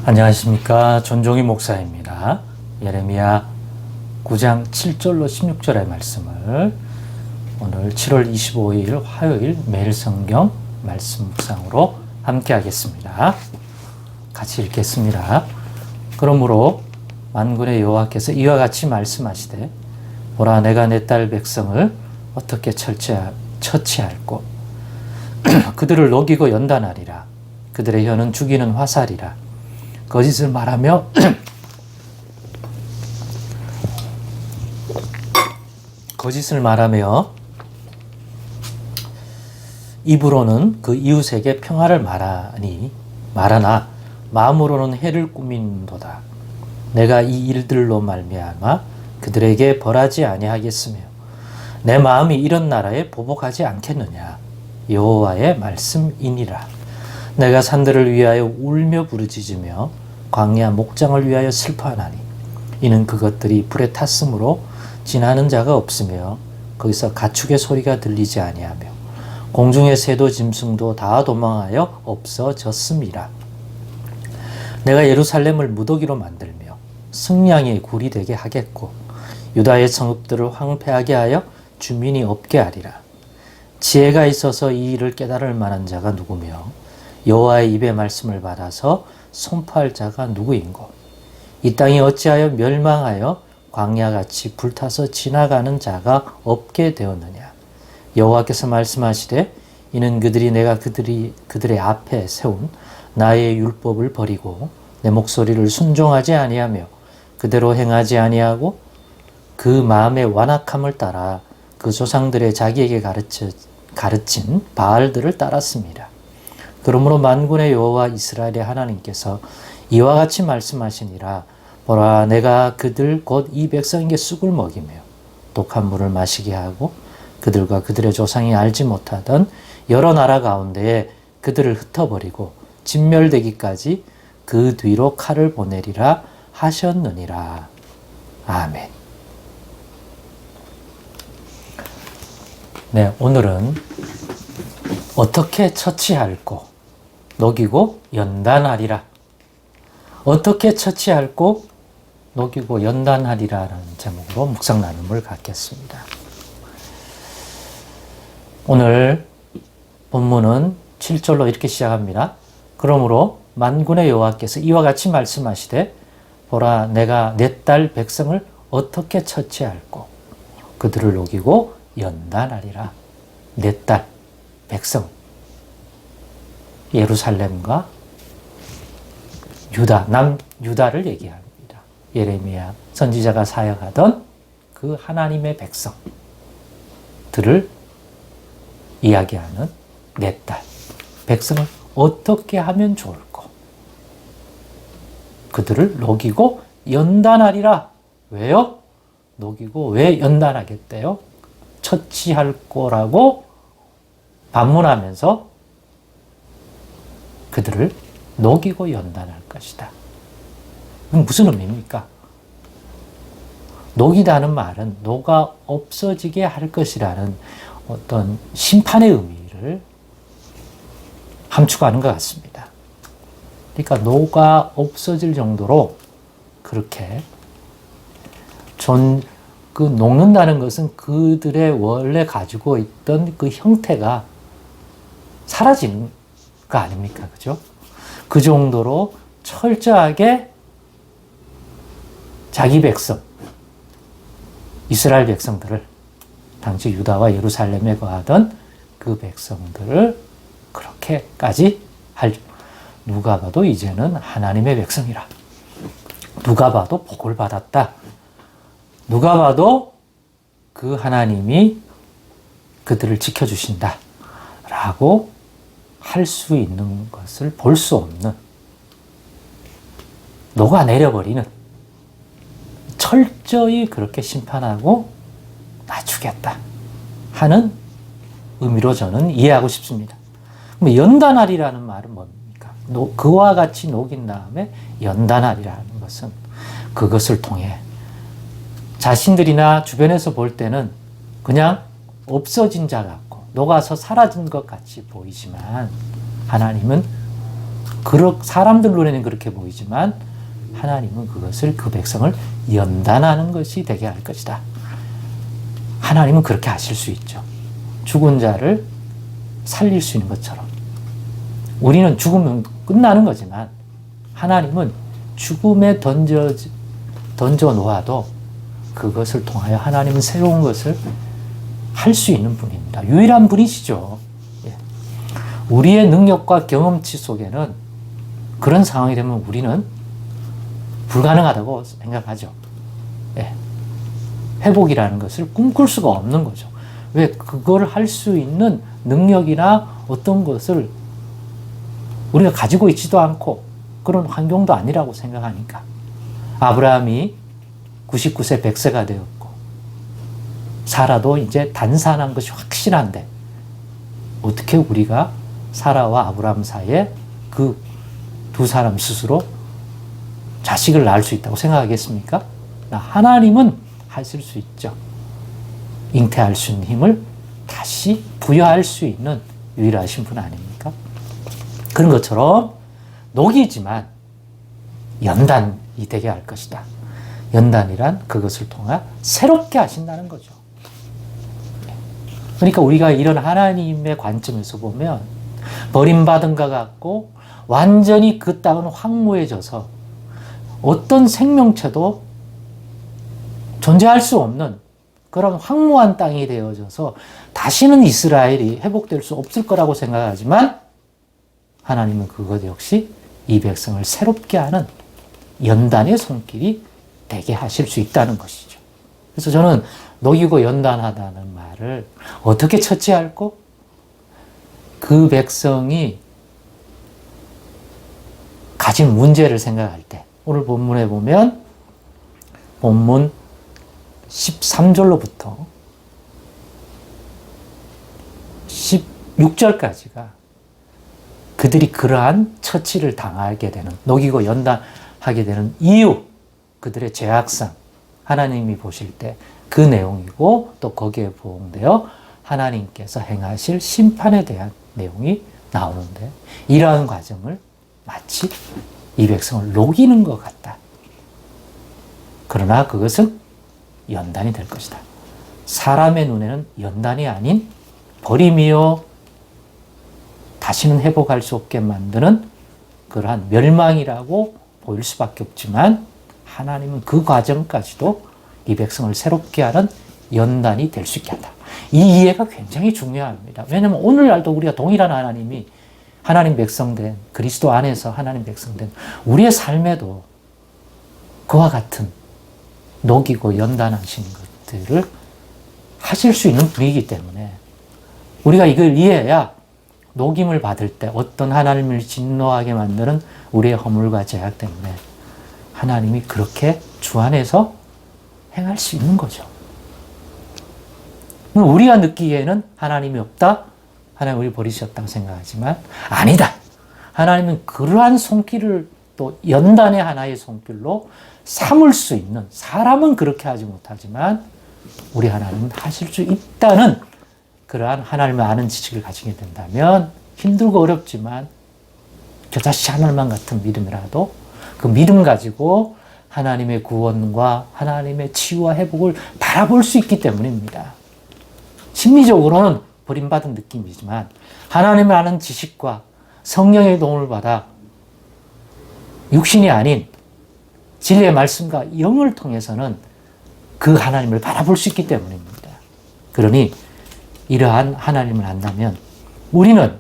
안녕하십니까. 전종희 목사입니다. 예레미야 9장 7절로 16절의 말씀을 오늘 7월 25일 화요일 매일 성경 말씀 묵상으로 함께 하겠습니다. 같이 읽겠습니다. 그러므로 만군의 여호와께서 이와 같이 말씀하시되 보라, 내가 내 딸 백성을 어떻게 처치할꼬 그들을 녹이고 연단하리라. 그들의 혀는 죽이는 화살이라. 거짓을 말하며 입으로는 그 이웃에게 평화를 말하나 마음으로는 해를 꾸민도다. 내가 이 일들로 말미암아 그들에게 벌하지 아니하겠으며 내 마음이 이런 나라에 보복하지 않겠느냐. 여호와의 말씀이니라. 내가 산들을 위하여 울며 부르짖으며 광야 목장을 위하여 슬퍼하나니 이는 그것들이 불에 탔으므로 지나는 자가 없으며 거기서 가축의 소리가 들리지 아니하며 공중의 새도 짐승도 다 도망하여 없어졌음이라. 내가 예루살렘을 무더기로 만들며 승냥이의 굴이 되게 하겠고 유다의 성읍들을 황폐하게 하여 주민이 없게 하리라. 지혜가 있어서 이 일을 깨달을 만한 자가 누구며 여호와의 입의 말씀을 받아서 선포할 자가 누구인고? 이 땅이 어찌하여 멸망하여 광야같이 불타서 지나가는 자가 없게 되었느냐. 여호와께서 말씀하시되 이는 그들이 내가 그들의 앞에 세운 나의 율법을 버리고 내 목소리를 순종하지 아니하며 그대로 행하지 아니하고 그 마음의 완악함을 따라 그 조상들의 자기에게 가르친 바알들을 따랐습니다. 그러므로 만군의 여호와 이스라엘의 하나님께서 이와 같이 말씀하시니라. 보라, 내가 그들 곧 이 백성에게 쑥을 먹이며 독한 물을 마시게 하고 그들과 그들의 조상이 알지 못하던 여러 나라 가운데에 그들을 흩어버리고 진멸되기까지 그 뒤로 칼을 보내리라 하셨느니라. 아멘. 네, 오늘은 어떻게 처치할꼬 녹이고 연단하리라. 어떻게 처치할꼬 녹이고 연단하리라라는 제목으로 묵상 나눔을 갖겠습니다. 오늘 본문은 7절로 이렇게 시작합니다. 그러므로 만군의 여호와께서 이와 같이 말씀하시되 보라, 내가 내 딸 백성을 어떻게 처치할꼬 그들을 녹이고 연단하리라. 내 딸 백성, 예루살렘과 유다, 남유다를 얘기합니다. 예레미야 선지자가 사역하던 그 하나님의 백성들을 이야기하는 내 딸 백성을 어떻게 하면 좋을까? 그들을 녹이고 연단하리라. 왜요? 녹이고 왜 연단하겠대요? 처치할 거라고 반문하면서 그들을 녹이고 연단할 것이다. 무슨 의미입니까? 녹이다는 말은 녹아 없어지게 할 것이라는 어떤 심판의 의미를 함축하는 것 같습니다. 그러니까 녹아 없어질 정도로 그렇게 그 녹는다는 것은 그들의 원래 가지고 있던 그 형태가 사라지는 거 아닙니까? 그죠? 그 정도로 철저하게 자기 백성, 이스라엘 백성들을, 당시 유다와 예루살렘에 거하던 그 백성들을 그렇게까지 누가 봐도 이제는 하나님의 백성이라. 누가 봐도 복을 받았다. 누가 봐도 그 하나님이 그들을 지켜주신다. 라고 할 수 있는 것을 볼 수 없는, 녹아내려버리는, 철저히 그렇게 심판하고 낮추겠다 하는 의미로 저는 이해하고 싶습니다. 연단하리라는 말은 뭡니까? 그와 같이 녹인 다음에 연단하리라는 것은 그것을 통해 자신들이나 주변에서 볼 때는 그냥 없어진 자 같고 녹아서 사라진 것 같이 보이지만 하나님은 사람들 눈에는 그렇게 보이지만 하나님은 그것을 그 백성을 연단하는 것이 되게 할 것이다. 하나님은 그렇게 하실 수 있죠. 죽은 자를 살릴 수 있는 것처럼. 우리는 죽으면 끝나는 거지만 하나님은 죽음에 던져 놓아도 그것을 통하여 하나님은 새로운 것을 할 수 있는 분입니다. 유일한 분이시죠. 예. 우리의 능력과 경험치 속에는 그런 상황이 되면 우리는 불가능하다고 생각하죠. 예. 회복이라는 것을 꿈꿀 수가 없는 거죠. 왜? 그걸 할 수 있는 능력이나 어떤 것을 우리가 가지고 있지도 않고 그런 환경도 아니라고 생각하니까. 아브라함이 99세 100세가 되었고 사라도 이제 단산한 것이 확실한데 어떻게 우리가 사라와 아브라함 사이에 그 두 사람 스스로 자식을 낳을 수 있다고 생각하겠습니까? 하나님은 하실 수 있죠. 잉태할 수 있는 힘을 다시 부여할 수 있는 유일하신 분 아닙니까? 그런 것처럼 녹이지만 연단이 되게 할 것이다. 연단이란 그것을 통해 새롭게 하신다는 거죠. 그러니까 우리가 이런 하나님의 관점에서 보면 버림받은 것 같고 완전히 그 땅은 황무해져서 어떤 생명체도 존재할 수 없는 그런 황무한 땅이 되어져서 다시는 이스라엘이 회복될 수 없을 거라고 생각하지만 하나님은 그것 역시 이 백성을 새롭게 하는 연단의 손길이 되게 하실 수 있다는 것이죠. 그래서 저는 녹이고 연단하다는 말을 어떻게 처치할고 그 백성이 가진 문제를 생각할 때 오늘 본문에 보면 본문 13절로부터 16절까지가 그들이 그러한 처치를 당하게 되는, 녹이고 연단하게 되는 이유, 그들의 죄악상, 하나님이 보실 때 그 내용이고 또 거기에 부응되어 하나님께서 행하실 심판에 대한 내용이 나오는데 이러한 과정을 마치 이 백성을 녹이는 것 같다. 그러나 그것은 연단이 될 것이다. 사람의 눈에는 연단이 아닌 버림이요 다시는 회복할 수 없게 만드는 그러한 멸망이라고 보일 수밖에 없지만 하나님은 그 과정까지도 이 백성을 새롭게 하는 연단이 될 수 있게 한다. 이 이해가 굉장히 중요합니다. 왜냐하면 오늘날도 우리가 동일한 하나님이 하나님 백성된 그리스도 안에서 하나님 백성된 우리의 삶에도 그와 같은 녹이고 연단하시는 것들을 하실 수 있는 분이기 때문에 우리가 이걸 이해해야 녹임을 받을 때 어떤 하나님을 진노하게 만드는 우리의 허물과 죄악 때문에 하나님이 그렇게 주 안에서 행할 수 있는 거죠. 우리가 느끼기에는 하나님이 없다, 하나님 우리 버리셨다고 생각하지만 아니다. 하나님은 그러한 손길을 또 연단의 하나의 손길로 삼을 수 있는, 사람은 그렇게 하지 못하지만 우리 하나님은 하실 수 있다는 그러한 하나님을 아는 지식을 가지게 된다면 힘들고 어렵지만 겨자씨 하늘만 같은 믿음이라도 그 믿음 가지고 하나님의 구원과 하나님의 치유와 회복을 바라볼 수 있기 때문입니다. 심리적으로는 버림받은 느낌이지만 하나님을 아는 지식과 성령의 도움을 받아 육신이 아닌 진리의 말씀과 영을 통해서는 그 하나님을 바라볼 수 있기 때문입니다. 그러니 이러한 하나님을 안다면 우리는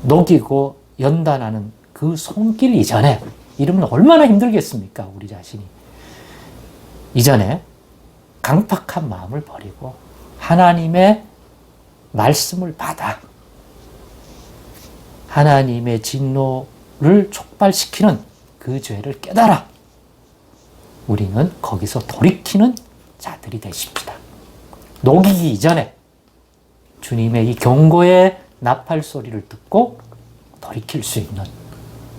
녹이고 연단하는 그 손길 이전에 이러면 얼마나 힘들겠습니까? 우리 자신이. 이전에 강팍한 마음을 버리고 하나님의 말씀을 받아 하나님의 진노를 촉발시키는 그 죄를 깨달아 우리는 거기서 돌이키는 자들이 되십시다. 녹이기 이전에 주님의 이 경고의 나팔 소리를 듣고 돌이킬 수 있는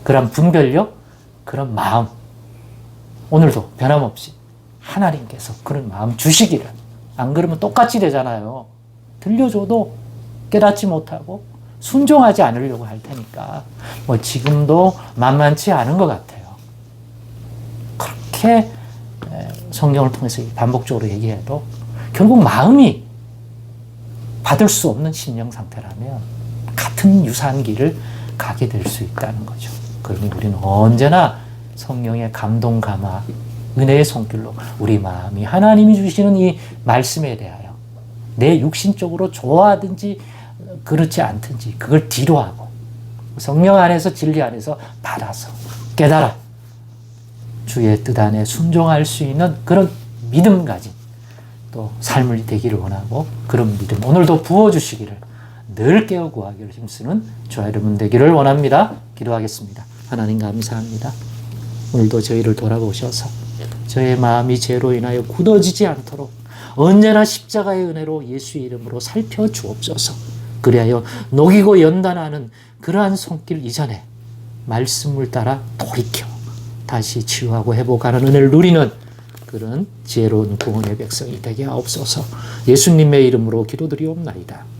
그런 분별력, 그런 마음, 오늘도 변함없이 하나님께서 그런 마음 주시기를. 안 그러면 똑같이 되잖아요. 들려줘도 깨닫지 못하고 순종하지 않으려고 할 테니까 뭐 지금도 만만치 않은 것 같아요. 그렇게 성경을 통해서 반복적으로 얘기해도 결국 마음이 받을 수 없는 심령 상태라면 같은 유사한 길을 가게 될 수 있다는 거죠. 그러니 우리는 언제나 성령의 감동 감화, 은혜의 손길로 우리 마음이 하나님이 주시는 이 말씀에 대하여 내 육신적으로 좋아하든지 그렇지 않든지 그걸 뒤로하고 성령 안에서 진리 안에서 받아서 깨달아 주의 뜻 안에 순종할 수 있는 그런 믿음 가진 또 삶을 되기를 원하고 그런 믿음 오늘도 부어주시기를 늘 깨어 구하기를 힘쓰는 저와 여러분 되기를 원합니다. 기도하겠습니다. 하나님 감사합니다. 오늘도 저희를 돌아보셔서 저의 마음이 죄로 인하여 굳어지지 않도록 언제나 십자가의 은혜로 예수의 이름으로 살펴주옵소서. 그리하여 녹이고 연단하는 그러한 손길 이전에 말씀을 따라 돌이켜 다시 치유하고 회복하는 은혜를 누리는 그런 지혜로운 구원의 백성이 되게 하옵소서. 예수님의 이름으로 기도드리옵나이다.